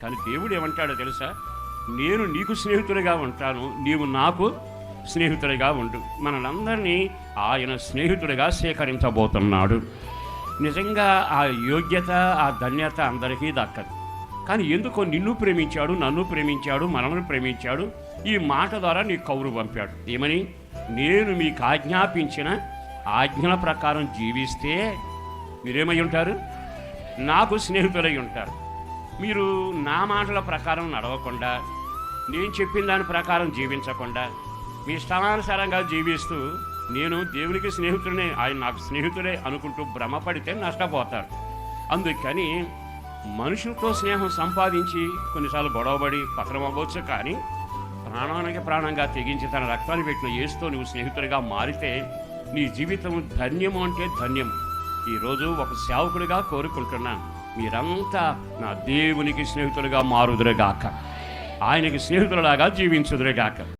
కానీ దేవుడు ఏమంటాడో తెలుసా? నేను నీకు స్నేహితుడిగా ఉంటాను, నీవు నాకు స్నేహితుడిగా ఉండు. మనలందరినీ ఆయన స్నేహితుడిగా స్వీకరించబోతున్నాడు. నిజంగా ఆ యోగ్యత, ఆ ధన్యత అందరికీ దక్కదు. కానీ ఎందుకో నిన్ను ప్రేమించాడు, నన్ను ప్రేమించాడు, మనల్ని ప్రేమించాడు. ఈ మాట ద్వారా నీ కౌరు పంపాడు. ఏమని? నేను మీకు ఆజ్ఞాపించిన ఆజ్ఞల ప్రకారం జీవిస్తే మీరేమై ఉంటారు? నాకు స్నేహితులై ఉంటారు. మీరు నా మాటల ప్రకారం నడవకుండా, నేను చెప్పిన దాని ప్రకారం జీవించకుండా, మీ ఇష్టానుసారంగా జీవిస్తూ నేను దేవునికి స్నేహితుడినే, ఆయన నాకు స్నేహితుడే అనుకుంటూ భ్రమపడితే నష్టపోతారు. అందుకని మనుషులతో స్నేహం సంపాదించి కొన్నిసార్లు గొడవబడి పతనం అవ్వచ్చు, కానీ ప్రాణానికి ప్రాణంగా తెగించి తన రక్తాన్ని పెట్టిన యేసుతో నువ్వు స్నేహితుడిగా మారితే నీ జీవితం ధన్యము అంటే ధన్యము. ఈరోజు ఒక సేవకుడిగా కోరుకుంటున్నాను, మీరంతా నా దేవునికి స్నేహితులుగా మారుదురుగాక, ఆయనకి స్నేహితులలాగా జీవించుదురుగాక.